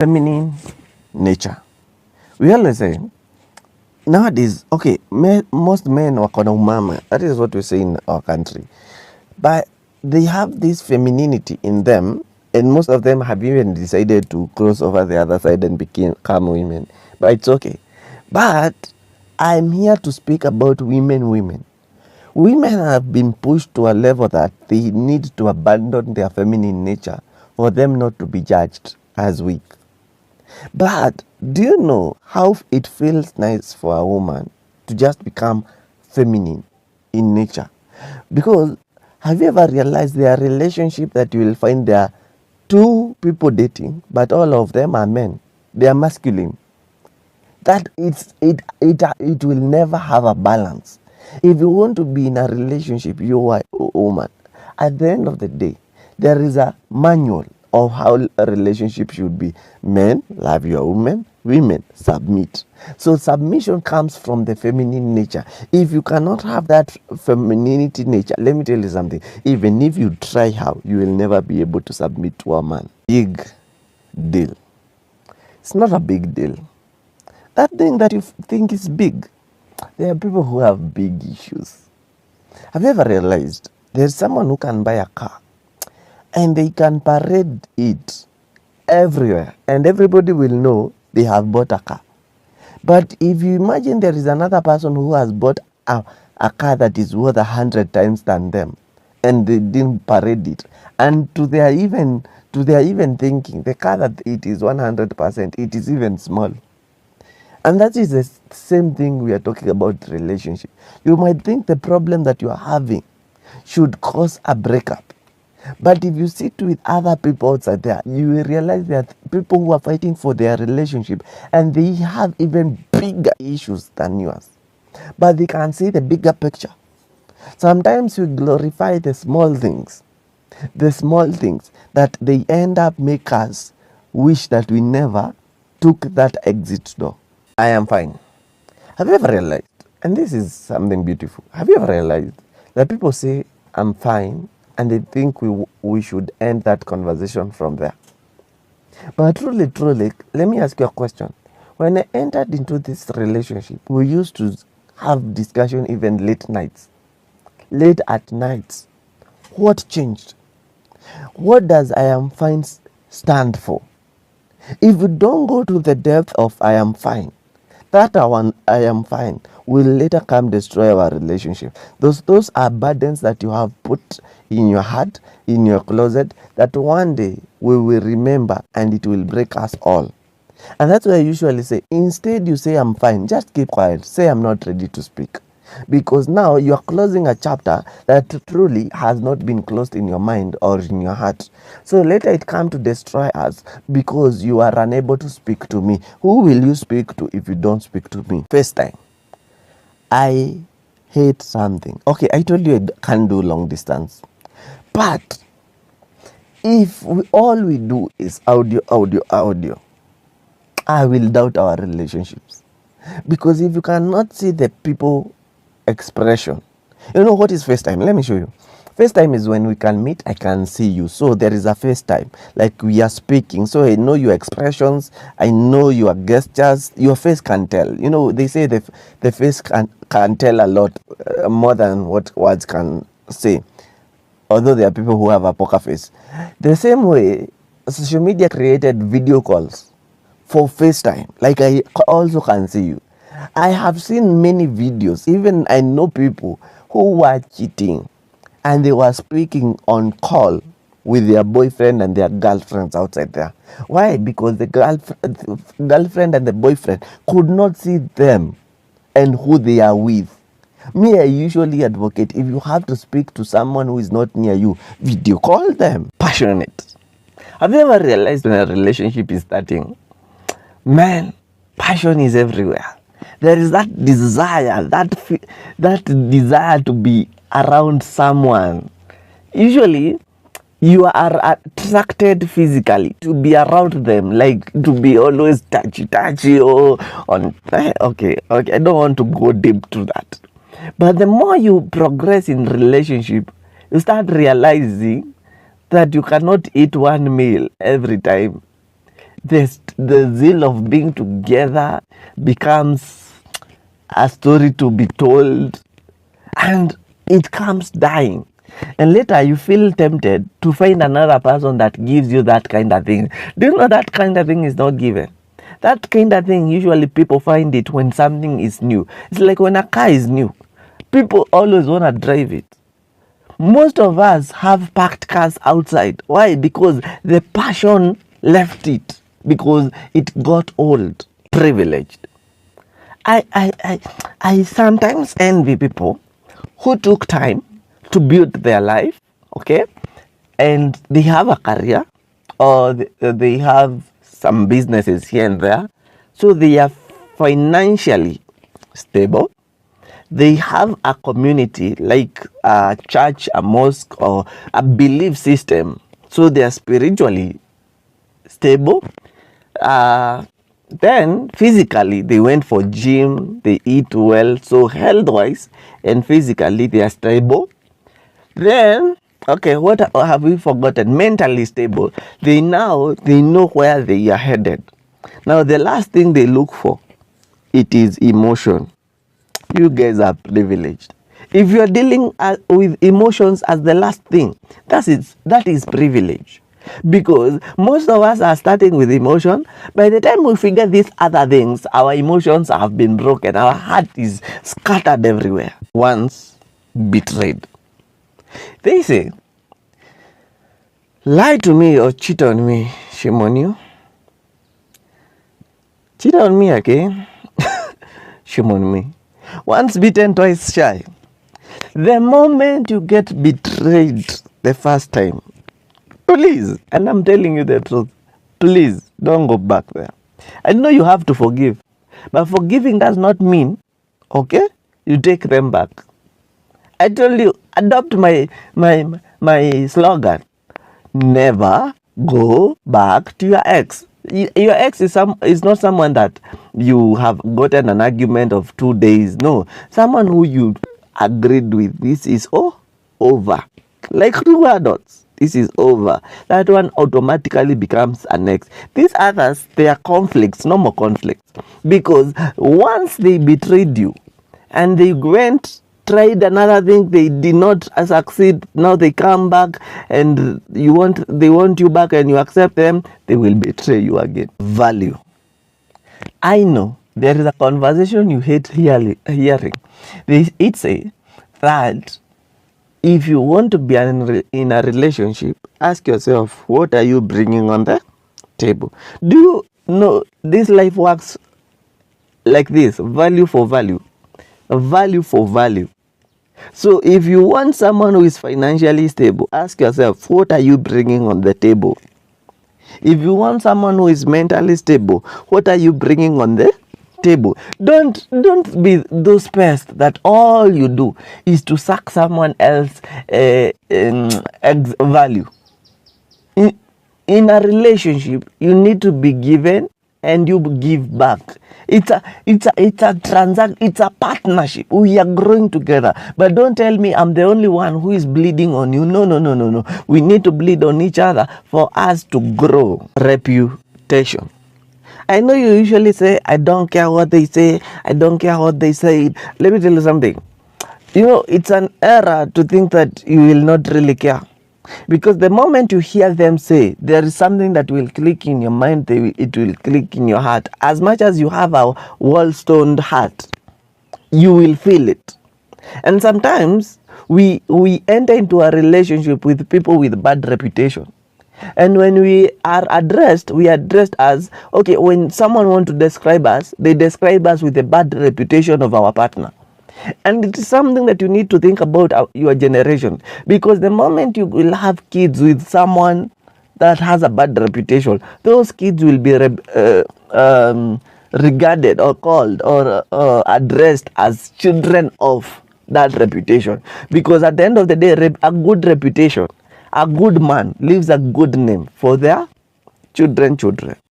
Feminine nature. We always say nowadays, okay, most men wako na umama. That is what we say in our country. But they have this femininity in them, and most of them have even decided to cross over the other side and become women. But it's okay. But I'm here to speak about women. Women have been pushed to a level that they need to abandon their feminine nature for them not to be judged as weak. But do you know how it feels nice for a woman to just become feminine in nature? Because have you ever realized there are relationships that you will find there are two people dating, but all of them are men. They are masculine. That it will never have a balance. If you want to be in a relationship, you are a woman. At the end of the day, there is a manual of how a relationship should be. Men, love your women. Women, submit. So submission comes from the feminine nature. If you cannot have that femininity nature, let me tell you something. Even if you try how, you will never be able to submit to a man. Big deal. It's not a big deal. That thing that you think is big, there are people who have big issues. Have you ever realized there's someone who can buy a car and they can parade it everywhere and everybody will know they have bought a car? But if you imagine there is another person who has bought a car that is worth 100 times than them and they didn't parade it, and to their even thinking the car that it is 100%, it is even small. And that is the same thing we are talking about relationship. You might think the problem that you are having should cause a breakup. But if you sit with other people outside there, you will realize that people who are fighting for their relationship and they have even bigger issues than yours. But they can see the bigger picture. Sometimes we glorify the small things that they end up make us wish that we never took that exit door. I am fine. Have you ever realized, and this is something beautiful, have you ever realized that people say I'm fine and they think we should end that conversation from there? But truly, let me ask you a question. When I entered into this relationship, we used to have discussion even late at nights. What changed? What does I am fine stand for? If you don't go to the depth of I am fine, that one I am fine will later come destroy our relationship. Those are burdens that you have put in your heart, in your closet, that one day we will remember and it will break us all. And that's why I usually say, instead you say I'm fine, just keep quiet. Say I'm not ready to speak. Because now you are closing a chapter that truly has not been closed in your mind or in your heart. So later it come to destroy us because you are unable to speak to me. Who will you speak to if you don't speak to me? First time, I hate something. Okay, I told you I can't do long distance. But if all we do is audio, I will doubt our relationships. Because if you cannot see the people expression, you know what is FaceTime? Let me show you. FaceTime is when we can meet, I can see you. So there is a FaceTime, like we are speaking. So I know your expressions, I know your gestures, your face can tell. You know, they say the face can tell a lot more than what words can say. Although there are people who have a poker face. The same way, social media created video calls for FaceTime. Like I also can see you. I have seen many videos, even I know people who were cheating and they were speaking on call with their boyfriend and their girlfriends outside there. Why? Because the girlfriend and the boyfriend could not see them and who they are with. Me, I usually advocate, if you have to speak to someone who is not near you, video call them. Passionate. Have you ever realized when a relationship is starting, man, passion is everywhere. There is that desire, that desire to be around someone. Usually, you are attracted physically to be around them, like to be always touchy or on. Okay, I don't want to go deep to that. But the more you progress in relationship, you start realizing that you cannot eat one meal every time. the zeal of being together becomes a story to be told, and it comes dying. And later you feel tempted to find another person that gives you that kind of thing. Do you know that kind of thing is not given? That kind of thing, usually people find it when something is new. It's like when a car is new. People always want to drive it. Most of us have parked cars outside. Why? Because the passion left it. Because it got old. Privileged. I sometimes envy people who took time to build their life, okay, and they have a career, or they have some businesses here and there, so they are financially stable. They have a community like a church, a mosque, or a belief system, so they are spiritually stable. Then physically they went for gym, they eat well, so health wise and physically they are stable. Then, okay, what have we forgotten? Mentally stable. They know where they are headed. Now, the last thing they look for, it is emotion. You guys are privileged. If you are dealing with emotions as the last thing, that is privilege. Because most of us are starting with emotion. By the time we figure these other things, our emotions have been broken. Our heart is scattered everywhere. Once betrayed. They say, lie to me or cheat on me, shame on you. Cheat on me again, shame on me. Once bitten, twice shy. The moment you get betrayed the first time, please, and I'm telling you the truth, please don't go back there. I know you have to forgive, but forgiving does not mean, okay, you take them back. I told you, adopt my slogan. Never go back to your ex. Your ex is not someone that you have gotten an argument of 2 days. No, someone who you agreed with. This is over. Like 2 adults. This is over. That one automatically becomes an ex. These others, they are conflicts, no more conflicts. Because once they betrayed you and they tried another thing, they did not succeed, now they come back and they want you back and you accept them, they will betray you again. Value. I know there is a conversation you hate hearing. It says that if you want to be in a relationship, ask yourself, what are you bringing on the table? Do you know this life works like this? Value for value. Value for value. So if you want someone who is financially stable, ask yourself, what are you bringing on the table? If you want someone who is mentally stable, what are you bringing on the table? Don't be those pests that all you do is to suck someone else's value. In a relationship, you need to be given and you give back. It's a partnership. We are growing together. But don't tell me I'm the only one who is bleeding on you. No. We need to bleed on each other for us to grow. Reputation. I know you usually say, I don't care what they say. I don't care what they say. Let me tell you something. You know, it's an error to think that you will not really care. Because the moment you hear them say, there is something that will click in your mind, it will click in your heart. As much as you have a wall-stoned heart, you will feel it. And sometimes we enter into a relationship with people with bad reputation. And when we are addressed as, okay, when someone wants to describe us, they describe us with a bad reputation of our partner. And it is something that you need to think about your generation. Because the moment you will have kids with someone that has a bad reputation, those kids will be regarded or called or addressed as children of that reputation. Because at the end of the day, a good reputation, a good man leaves a good name for their children.